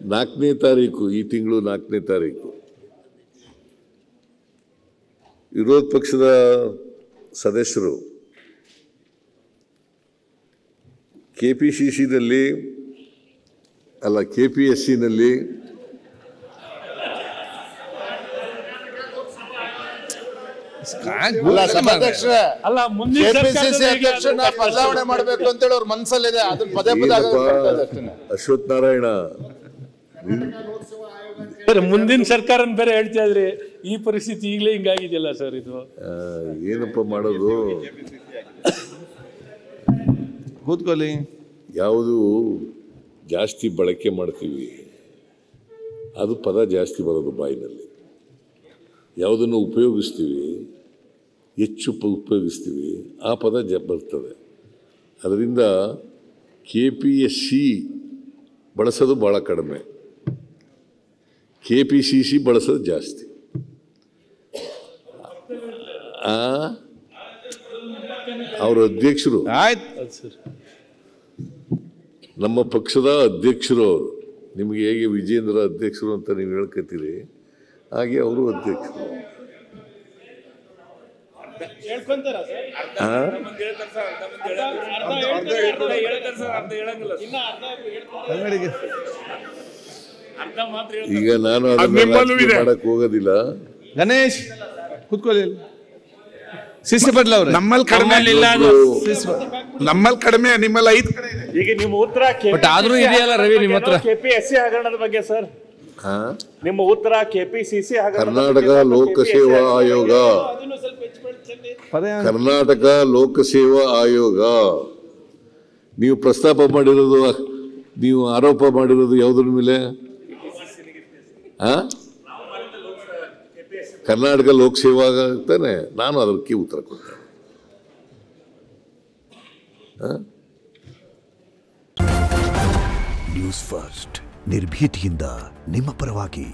4ನೇ ತಾರೀಕು ಈ ತಿಂಗಳು 4ನೇ ತಾರೀಕು ವಿರೋಧ ಪಕ್ಷದ ಸದಸ್ಯರು ಕೆಪಿಸಿಸಿನಲ್ಲಿ ಅಲ್ಲ ಕೆಪಿಎಸ್ಸಿನಲ್ಲಿ ಬದಲಾವಣೆ ಮಾಡಬೇಕು ಅಂತೇಳಿ ಅವ್ರ ಮನಸ್ಸಲ್ಲಿದೆ. ಅದನ್ನ ಪದೇ ಪದೇ ಅಶ್ವಥ್ ನಾರಾಯಣ ಮುಂದಿನ ಸರ್ಕಾರ ಬೇರೆ ಹೇಳ್ತಾ ಇದ್ರಿ, ಈ ಪರಿಸ್ಥಿತಿ ಈಗಲೇ ಹಿಂಗಾಗಿದೆಯಲ್ಲ ಸರ್. ಇದು ಏನಪ್ಪ ಮಾಡೋದು? ಕೂತ್ಕೊಳ್ಳಿ. ಯಾವುದು ಜಾಸ್ತಿ ಬಳಕೆ ಮಾಡ್ತೀವಿ ಅದು ಪದ ಜಾಸ್ತಿ ಬರೋದು ಬಾಯಿನಲ್ಲಿ. ಯಾವುದನ್ನು ಉಪಯೋಗಿಸ್ತೀವಿ ಹೆಚ್ಚು ಉಪಯೋಗಿಸ್ತೀವಿ ಆ ಪದ ಬರ್ತದೆ. ಅದರಿಂದ KPSC ಬಳಸೋದು ಭಾಳ ಕಡಿಮೆ, KPCC ಬಳಸೋದು ಜಾಸ್ತಿ. ಅವರ ಅಧ್ಯಕ್ಷರು ನಮ್ಮ ಪಕ್ಷದ ಅಧ್ಯಕ್ಷರು ಅವರು. ನಿಮಗೆ ಹೇಗೆ ವಿಜೇಂದ್ರ ಅಧ್ಯಕ್ಷರು ಅಂತ ನೀವು ಹೇಳ್ಕೊತೀರಿ, ಹಾಗೆ ಅವರು ಅಧ್ಯಕ್ಷರು. ಈಗ ನಾನು ಮಾಡಕ್ ಹೋಗೋದಿಲ್ಲ. ಗಣೇಶ್ ಕೂತ್ಕೊಳ್ಳಿ. ಶಿಸ್ತು ಬದಲ ಅವರು ನಮ್ಮಲ್ಲಿ ಕಡಿಮೆ ನಿಮ್ಮಲ್ಲಿ 5 ಕಡೆ. ಈಗ ನಿಮ್ಮ ಉತ್ತರ ಆದ್ರೂ ಇದೆಯಲ್ಲ ರವಿ ನಿಮ್ಮ ಹತ್ರ KPSC ಹಗರಣದ ಬಗ್ಗೆ ಸರ್. ನಿಮ್ಮ ಉತ್ತರ KPCC ಕರ್ನಾಟಕ ಲೋಕಸೇವಾ ಆಯೋಗ, ಕರ್ನಾಟಕ ಲೋಕಸೇವಾ ಆಯೋಗ ನೀವು ಪ್ರಸ್ತಾಪ ಮಾಡಿರೋದು, ನೀವು ಆರೋಪ ಮಾಡಿರೋದು ಯಾವುದ್ರ ಮೇಲೆ? ಕರ್ನಾಟಕ ಲೋಕಸೇವಾ ತಾನೆ. ನಾನು ಅದಕ್ಕೆ ಉತ್ತರ ಕೊಟ್ಟೆ. ನ್ಯೂಸ್ ಫಸ್ಟ್ ನಿರ್ಭೀತಿಯಿಂದ ನಿಮ್ಮ ಪರವಾಗಿ.